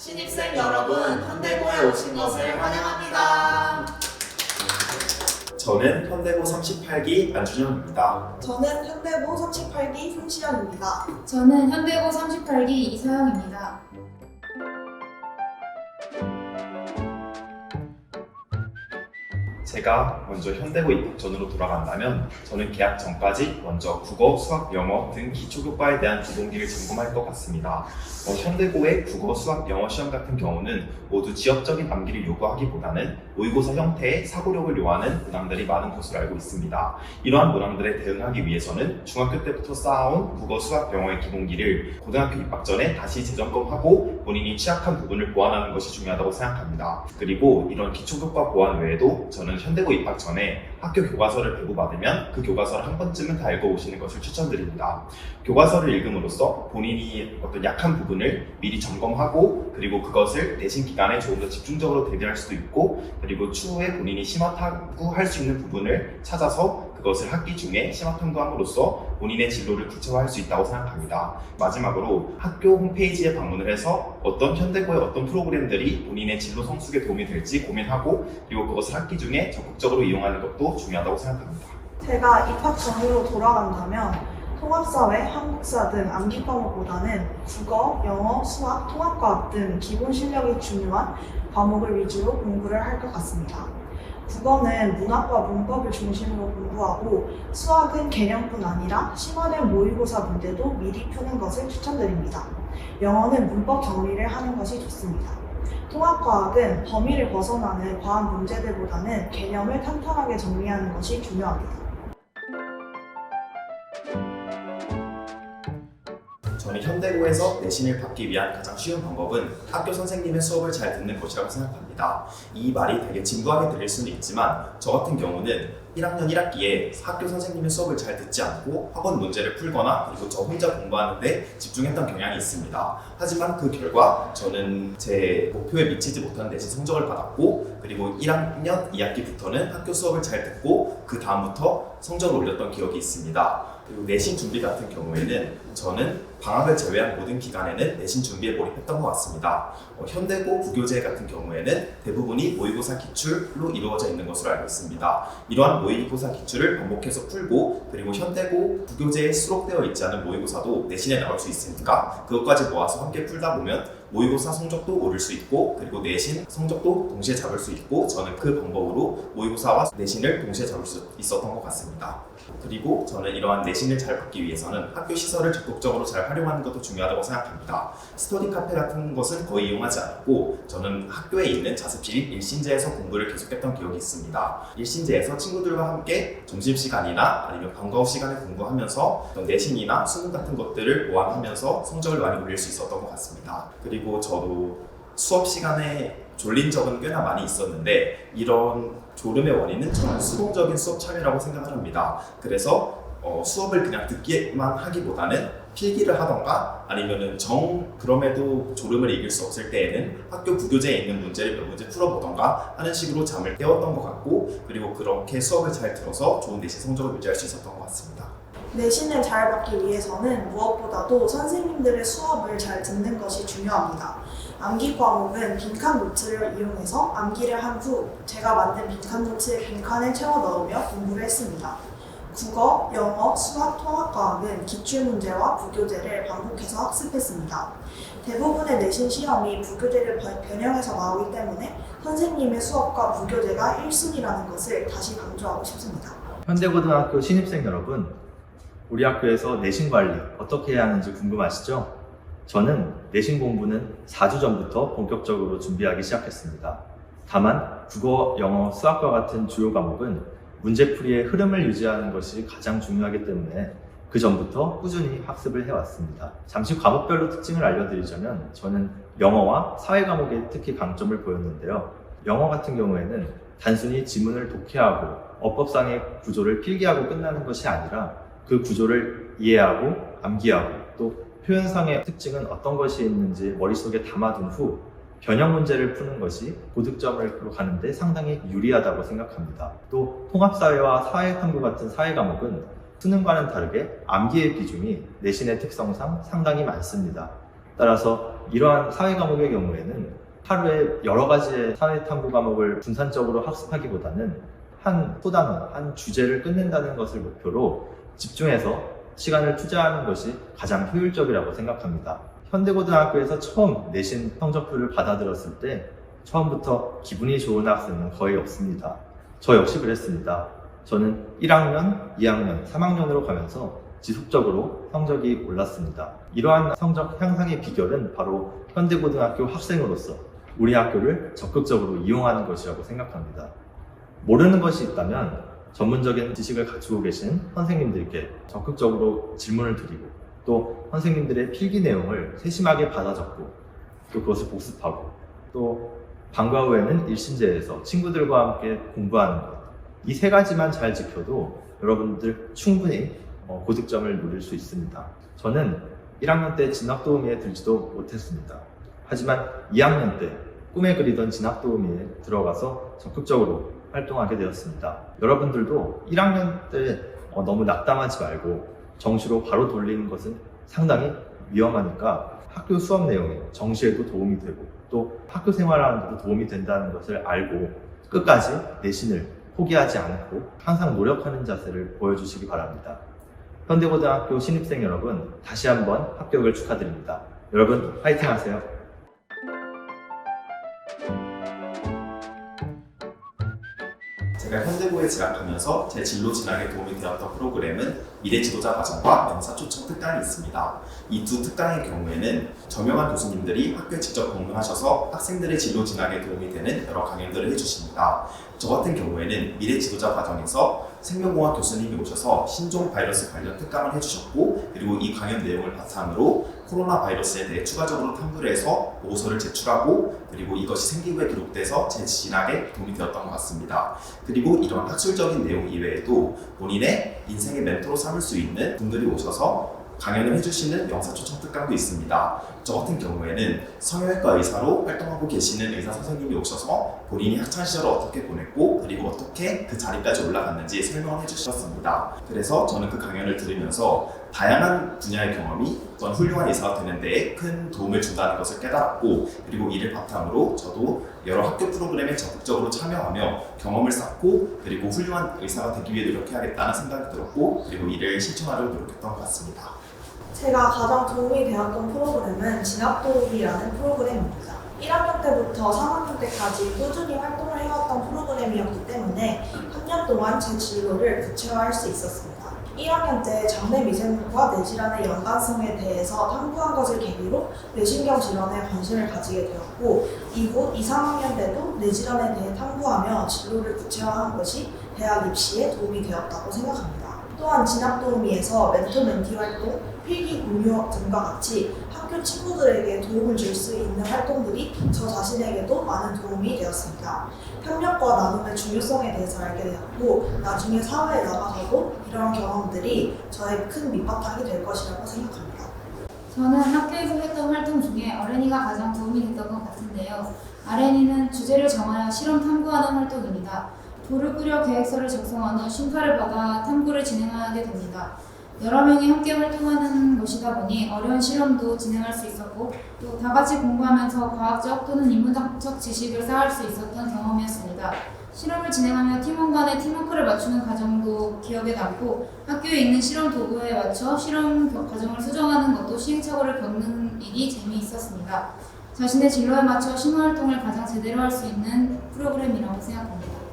신입생 여러분, 현대고에 오신 것을 환영합니다. 저는 현대고 38기 안준영입니다. 저는 현대고 38기 손시연입니다. 저는 현대고 38기 이서영입니다. 제가 먼저 현대고 입학 전으로 돌아간다면 저는 개학 전까지 먼저 국어, 수학, 영어 등 기초교과에 대한 기본기를 점검할 것 같습니다. 현대고의 국어, 수학, 영어 시험 같은 경우는 모두 지역적인 암기를 요구하기보다는 모의고사 형태의 사고력을 요하는 문항들이 많은 것으로 알고 있습니다. 이러한 문항들에 대응하기 위해서는 중학교 때부터 쌓아온 국어, 수학, 영어의 기본기를 고등학교 입학 전에 다시 재점검하고 본인이 취약한 부분을 보완하는 것이 중요하다고 생각합니다. 그리고 이런 기초교과 보완 외에도 저는 현대고 입학 전에 학교 교과서를 배부받으면 그 교과서를 한 번쯤은 다 읽어보시는 것을 추천드립니다. 교과서를 읽음으로써 본인이 어떤 약한 부분을 미리 점검하고 그리고 그것을 내신 기간에 조금 더 집중적으로 대비할 수도 있고 그리고 추후에 본인이 심화 탐구할 수 있는 부분을 찾아서 그것을 학기 중에 심화 탐구함으로써 본인의 진로를 구체화할 수 있다고 생각합니다. 마지막으로 학교 홈페이지에 방문을 해서 어떤 현대고의 어떤 프로그램들이 본인의 진로 성숙에 도움이 될지 고민하고 그리고 그것을 학기 중에 적극적으로 이용하는 것도 중요하다고 생각합니다. 제가 입학 전으로 돌아간다면 통합사회, 한국사 등 암기 과목보다는 국어, 영어, 수학, 통합과학 등 기본 실력이 중요한 과목을 위주로 공부를 할 것 같습니다. 국어는 문학과 문법을 중심으로 공부하고 수학은 개념뿐 아니라 심화된 모의고사 문제도 미리 푸는 것을 추천드립니다. 영어는 문법 정리를 하는 것이 좋습니다. 통합과학은 범위를 벗어나는 과학 문제들보다는 개념을 탄탄하게 정리하는 것이 중요합니다. 저는 현대고에서 내신을 받기 위한 가장 쉬운 방법은 학교 선생님의 수업을 잘 듣는 것이라고 생각합니다. 이 말이 되게 진부하게 들릴 수는 있지만 저 같은 경우는 1학년 1학기에 학교 선생님의 수업을 잘 듣지 않고 학원 문제를 풀거나 그리고 저 혼자 공부하는 데 집중했던 경향이 있습니다. 하지만 그 결과 저는 제 목표에 미치지 못한 내신 성적을 받았고 그리고 1학년 2학기부터는 학교 수업을 잘 듣고 그 다음부터 성적을 올렸던 기억이 있습니다. 그리고 내신 준비 같은 경우에는 저는 방학을 제외한 모든 기간에는 내신 준비에 몰입했던 것 같습니다. 현대고 부교재 같은 경우에는 대부분이 모의고사 기출로 이루어져 있는 것으로 알고 있습니다. 이러한 모의고사 기출을 반복해서 풀고 그리고 현대고 부교재에 수록되어 있지 않은 모의고사도 내신에 나올 수 있으니까 그것까지 모아서 함께 풀다 보면 모의고사 성적도 오를 수 있고 그리고 내신 성적도 동시에 잡을 수 있고 저는 그 방법으로 모의고사와 내신을 동시에 잡을 수 있었던 것 같습니다. 그리고 저는 이러한 내신을 잘 받기 위해서는 학교 시설을 적극적으로 잘 활용하는 것도 중요하다고 생각합니다. 스터디 카페 같은 것은 거의 이용하지 않았고 저는 학교에 있는 자습실인 일신제에서 공부를 계속했던 기억이 있습니다. 일신제에서 친구들과 함께 점심시간이나 아니면 방과 후 시간에 공부하면서 내신이나 수능 같은 것들을 보완하면서 성적을 많이 올릴 수 있었던 것 같습니다. 그리고 저도 수업 시간에 졸린 적은 꽤나 많이 있었는데 이런 졸음의 원인은 저는 수동적인 수업 참여라고 생각을 합니다. 그래서 수업을 그냥 듣기만 하기보다는 필기를 하던가 아니면은 그럼에도 졸음을 이길 수 없을 때에는 학교 부교재에 있는 문제를 몇 문제 풀어보던가 하는 식으로 잠을 깨웠던 것 같고 그리고 그렇게 수업을 잘 들어서 좋은 내신 성적을 유지할 수 있었던 것 같습니다. 내신을 잘 받기 위해서는 무엇보다도 선생님들의 수업을 잘 듣는 것이 중요합니다. 암기 과목은 빈칸 노트를 이용해서 암기를 한 후 제가 만든 빈칸 노트에 빈칸을 채워 넣으며 공부를 했습니다. 국어, 영어, 수학, 통합과학은 기출문제와 부교재를 반복해서 학습했습니다. 대부분의 내신 시험이 부교재를 변형해서 나오기 때문에 선생님의 수업과 부교재가 1순위라는 것을 다시 강조하고 싶습니다. 현대고등학교 신입생 여러분, 우리 학교에서 내신 관리 어떻게 해야 하는지 궁금하시죠? 저는 내신 공부는 4주 전부터 본격적으로 준비하기 시작했습니다. 다만 국어, 영어, 수학과 같은 주요 과목은 문제풀이의 흐름을 유지하는 것이 가장 중요하기 때문에 그 전부터 꾸준히 학습을 해왔습니다. 잠시 과목별로 특징을 알려드리자면 저는 영어와 사회 과목에 특히 강점을 보였는데요. 영어 같은 경우에는 단순히 지문을 독해하고 어법상의 구조를 필기하고 끝나는 것이 아니라 그 구조를 이해하고 암기하고 또 표현상의 특징은 어떤 것이 있는지 머릿속에 담아둔 후 변형 문제를 푸는 것이 고득점을 가는 데 상당히 유리하다고 생각합니다. 또 통합사회와 사회탐구 같은 사회 과목은 수능과는 다르게 암기의 비중이 내신의 특성상 상당히 많습니다. 따라서 이러한 사회 과목의 경우에는 하루에 여러 가지의 사회 탐구 과목을 분산적으로 학습하기보다는 한 소단원, 한 주제를 끝낸다는 것을 목표로 집중해서 시간을 투자하는 것이 가장 효율적이라고 생각합니다. 현대고등학교에서 처음 내신 성적표를 받아들었을 때 처음부터 기분이 좋은 학생은 거의 없습니다. 저 역시 그랬습니다. 저는 1학년, 2학년, 3학년으로 가면서 지속적으로 성적이 올랐습니다. 이러한 성적 향상의 비결은 바로 현대고등학교 학생으로서 우리 학교를 적극적으로 이용하는 것이라고 생각합니다. 모르는 것이 있다면 전문적인 지식을 갖추고 계신 선생님들께 적극적으로 질문을 드리고 또 선생님들의 필기 내용을 세심하게 받아 적고 또 그것을 복습하고 또 방과 후에는 일신제에서 친구들과 함께 공부하는 것, 이 세 가지만 잘 지켜도 여러분들 충분히 고득점을 노릴 수 있습니다. 저는 1학년 때 진학도우미에 들지도 못했습니다. 하지만 2학년 때 꿈에 그리던 진학도우미에 들어가서 적극적으로 활동하게 되었습니다. 여러분들도 1학년 때 너무 낙담하지 말고 정시로 바로 돌리는 것은 상당히 위험하니까 학교 수업 내용에 정시에도 도움이 되고 또 학교 생활하는 데도 도움이 된다는 것을 알고 끝까지 내신을 포기하지 않고 항상 노력하는 자세를 보여주시기 바랍니다. 현대고등학교 신입생 여러분, 다시 한번 합격을 축하드립니다. 여러분 화이팅 하세요. 제가 현대고에 진학하면서 제 진로 진학에 도움이 되었던 프로그램은 미래지도자 과정과 명사초청 특강이 있습니다. 이 두 특강의 경우에는 저명한 교수님들이 학교에 직접 방문하셔서 학생들의 진로 진학에 도움이 되는 여러 강연들을 해주십니다. 저 같은 경우에는 미래지도자 과정에서 생명공학 교수님이 오셔서 신종 바이러스 관련 특강을 해주셨고, 그리고 이 강연 내용을 바탕으로 코로나 바이러스에 대해 추가적으로 탐구를 해서 보고서를 제출하고, 그리고 이것이 생기부에 기록돼서 제 진학에 도움이 되었던 것 같습니다. 그리고 이런 학술적인 내용 이외에도 본인의 인생의 멘토로 삼을 수 있는 분들이 오셔서 강연을 해주시는 영사초청 특강도 있습니다. 저 같은 경우에는 성형외과 의사로 활동하고 계시는 의사 선생님이 오셔서 본인이 학창시절을 어떻게 보냈고 그리고 어떻게 그 자리까지 올라갔는지 설명을 해주셨습니다. 그래서 저는 그 강연을 들으면서 다양한 분야의 경험이 어떤 훌륭한 의사가 되는 데에 큰 도움을 준다는 것을 깨달았고, 그리고 이를 바탕으로 저도 여러 학교 프로그램에 적극적으로 참여하며 경험을 쌓고 그리고 훌륭한 의사가 되기 위해 노력해야겠다는 생각이 들었고, 그리고 이를 실천하려고 노력했던 것 같습니다. 제가 가장 도움이 되었던 프로그램은 진학도우미라는 프로그램입니다. 1학년 때부터 3학년 때까지 꾸준히 활동을 해왔던 프로그램이었기 때문에 3년 동안 제 진로를 구체화할 수 있었습니다. 1학년 때 장내 미생물과 뇌질환의 연관성에 대해서 탐구한 것을 계기로 뇌신경 질환에 관심을 가지게 되었고, 이후 2, 3학년 때도 뇌질환에 대해 탐구하며 진로를 구체화한 것이 대학 입시에 도움이 되었다고 생각합니다. 또한 진학도우미에서 멘토-멘티 활동, 필기 공유 등과 같이 학교 친구들에게 도움을 줄 수 있는 활동들이 저 자신에게도 많은 도움이 되었습니다. 협력과 나눔의 중요성에 대해서 알게 되었고, 나중에 사회에 나가서도 이런 경험들이 저의 큰 밑바탕이 될 것이라고 생각합니다. 저는 학교에서 했던 활동 중에 어린이가 가장 도움이 됐던 것 같은데요. RN이는 주제를 정하여 실험 탐구하는 활동입니다. 돌을 꾸려 계획서를 작성한 후 심사를 받아 탐구를 진행하게 됩니다. 여러 명이 함께 활동하는 것이다 보니 어려운 실험도 진행할 수 있었고, 또 다 같이 공부하면서 과학적 또는 인문학적 지식을 쌓을 수 있었던 경험이었습니다. 실험을 진행하며 팀원 간의 팀워크를 맞추는 과정도 기억에 남고, 학교에 있는 실험 도구에 맞춰 실험 과정을 수정하는 것도 시행착오를 겪는 일이 재미있었습니다. 자신의 진로에 맞춰 심화활동을 가장 제대로 할 수 있는 프로그램이라고 생각합니다.